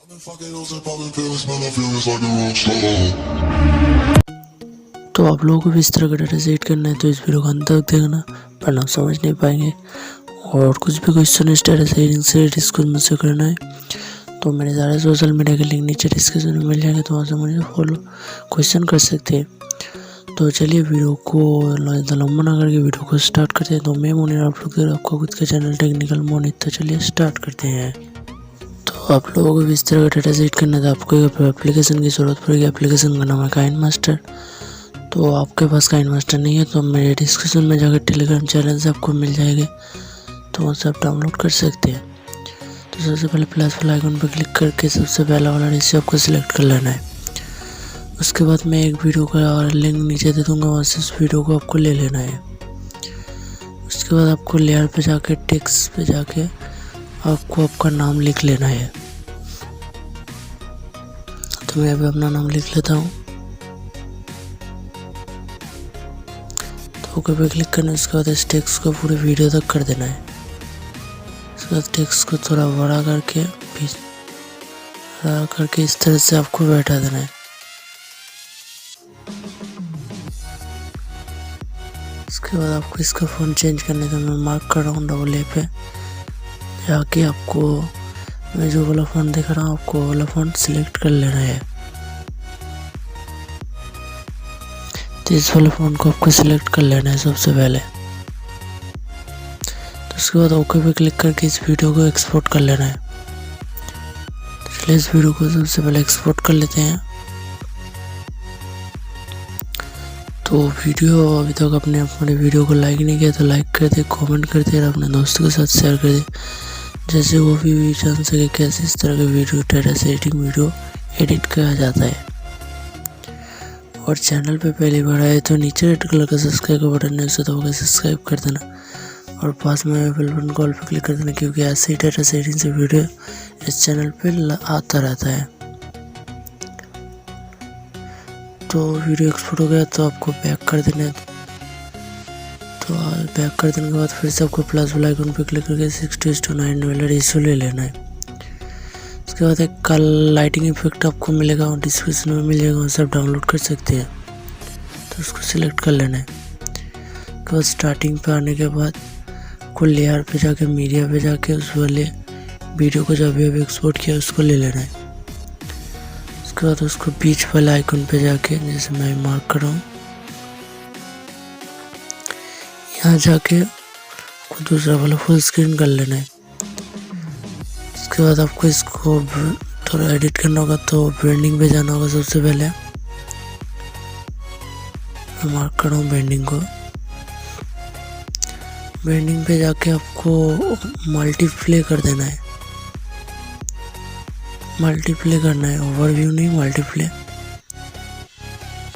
तो आप लोगों को भी इस तरह का डाटा सेट करना है तो इस वीडियो को अंत तक देखना, वरना आप समझ नहीं पाएंगे। और कुछ भी क्वेश्चन इस डाटा सेटिंग से डिस्कस मुझसे करना है तो मेरे सारे सोशल मीडिया के लिंक नीचे डिस्क्रिप्शन में मिल जाएंगे, तो वहाँ से मुझे फॉलो क्वेश्चन कर सकते हैं। तो चलिए वीडियो को ज़्यादा लंबा ना करके वीडियो को स्टार्ट करते हैं। तो मैं मुनीर, आप लोग आपका खुद का चैनल टेक्निकल मोनिर। तो चलिए स्टार्ट करते हैं। तो आप लोगों को भी इस तरह का डाटा सेट करना है तो आपको एक एप्लीकेशन की ज़रूरत पड़ेगी। एप्लीकेशन का नाम है काइनमास्टर। तो आपके पास काइनमास्टर नहीं है तो मेरे डिस्क्रिप्शन में जाकर टेलीग्राम चैनल से आपको मिल जाएगा, तो वहाँ से आप डाउनलोड कर सकते हैं। तो सबसे पहले प्लस वाला आइकन पर क्लिक करके सबसे पहला वाला रेशियो आपको सिलेक्ट कर लेना है। उसके बाद मैं एक वीडियो का लिंक नीचे दे दूँगा, वहाँ से उस वीडियो को आपको ले लेना है। उसके बाद आपको लेयर पे जाके टेक्स्ट पे जाके आपको आपका नाम लिख लेना है। तो मैं अभी अपना नाम लिख लेता हूँ। तो ओके पे क्लिक करना है। उसके बाद इस टेक्स्ट को पूरे वीडियो तक कर देना है। उसके बाद टेक्स्ट को थोड़ा बड़ा करके इस तरह से आपको बैठा देना है। उसके बाद आपको इसका फ़ॉन्ट चेंज करने का मैं मार्क कर रहा हूँ डबल ए पे जाके आपको मैं जो वाला फ़ॉन्ट दिखा रहा हूँ आपको वाला फ़ॉन्ट सिलेक्ट कर लेना है। तो इस वाले फ़ॉन्ट को आपको सिलेक्ट कर लेना है सबसे पहले। तो उसके बाद ओके पे क्लिक करके इस वीडियो को एक्सपोर्ट कर लेना है। तो चलिए इस वीडियो को सबसे पहले एक्सपोर्ट कर लेते हैं। तो वीडियो अभी तक आपने अपने वीडियो को लाइक नहीं किया तो लाइक कर दे, कमेंट कर दे और अपने दोस्तों के साथ शेयर कर दे, जैसे वो भी जान सके कैसे इस तरह के video data setting video edit किया जाता है। और चैनल पे पहली बार आए तो नीचे रेड कलर का सब्सक्राइब का बटन है, उसे दबाकर सब्सक्राइब कर देना और पास में बेल बटन कॉल पे क्लिक कर देना, क्योंकि ऐसे ही डाटा सेटिंग से वीडियो इस चैनल पे आता रहता है। तो वीडियो एक्सपोर्ट हो गया तो आपको बैक कर देना है। तो बैक कर देने के बाद फिर से आपको प्लस वाला आइकन पे क्लिक करके 60:9 वाला रेशियो ले लेना है। उसके बाद एक कल लाइटिंग इफेक्ट आपको मिलेगा और डिस्क्रिप्शन में मिल जाएगा, वहाँ से आप डाउनलोड कर सकते हैं। तो उसको सिलेक्ट कर लेना है। उसके बाद स्टार्टिंग पे आने के बाद आपको लेयर पे जाके मीडिया पे जाके उस वाले वीडियो को जो अभी एक्सपोर्ट किया उसको ले लेना है। उसके बाद उसको बीच वाले आइकन पे जाके जैसे मैं मार्क कर रहा हूँ, यहाँ जाके आपको दूसरा वाला फुल स्क्रीन कर लेना है। उसके बाद आपको इसको थोड़ा एडिट करना होगा तो ब्रांडिंग पे जाना होगा। सबसे पहले मैं मार्क कर रहा हूँ ब्रांडिंग को। ब्रांडिंग पे जाके आपको मल्टीप्ले कर देना है। मल्टीप्ले करना है, ओवरव्यू नहीं मल्टीप्ले।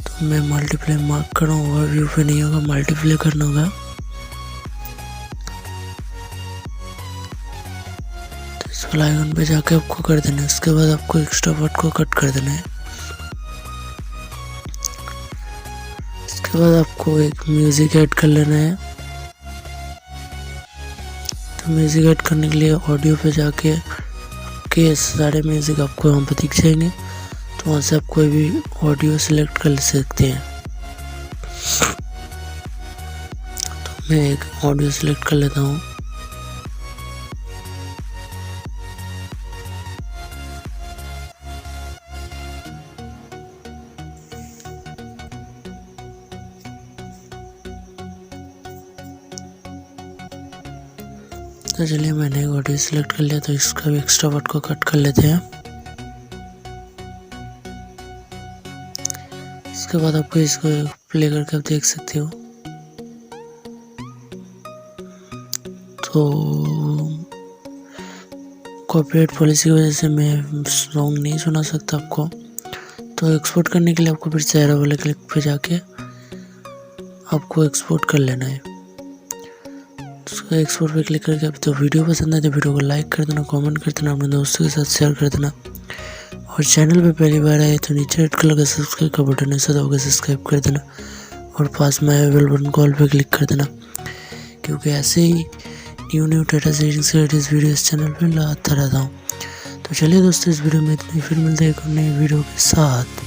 तो मैं मल्टीप्ले मार्क कर रहा हूँ, ओवरव्यू पे नहीं होगा, मल्टीप्ले करना होगा। तो इस वाला आइकन पे जाके आपको कर देना है। उसके बाद आपको एक्स्ट्रा पार्ट को कट कर देना है। इसके बाद आपको एक म्यूजिक ऐड कर लेना है। तो म्यूजिक ऐड करने के लिए ऑडियो पे जाके के सारे म्यूजिक आपको यहाँ पर दिख जाएंगे, तो वहाँ से आप कोई भी ऑडियो सिलेक्ट कर सकते हैं। तो मैं एक ऑडियो सिलेक्ट कर लेता हूँ। तो चलिए मैंने एक ऑडियो सिलेक्ट कर लिया, तो इसका भी एक्स्ट्रा पार्ट को कट कर लेते हैं। इसके बाद आपको इसको प्ले करके आप देख सकते हो। तो कॉपीराइट पॉलिसी की वजह से मैं सॉन्ग नहीं सुना सकता आपको। तो एक्सपोर्ट करने के लिए आपको फिर से एरो वाले क्लिक पे जाके आपको एक्सपोर्ट कर लेना है। उसको एक्सपोर्ट पे क्लिक करके, तो वीडियो पसंद है तो वीडियो को लाइक कर देना, कमेंट कर देना, अपने दोस्तों के साथ शेयर कर देना। और चैनल पे पहली बार आए तो नीचे रेड कलर का सब्सक्राइब का बटन है, उसे दबाकर सब्सक्राइब कर देना और पास में बेल बटन कॉल पे क्लिक कर देना, क्योंकि ऐसे ही न्यू डाटा सेटिंग से वीडियो इस चैनल पे लाता रहता हूँ। तो तो चलिए दोस्तों इस वीडियो में इतनी, फिर मिलते हैं एक नई वीडियो के साथ।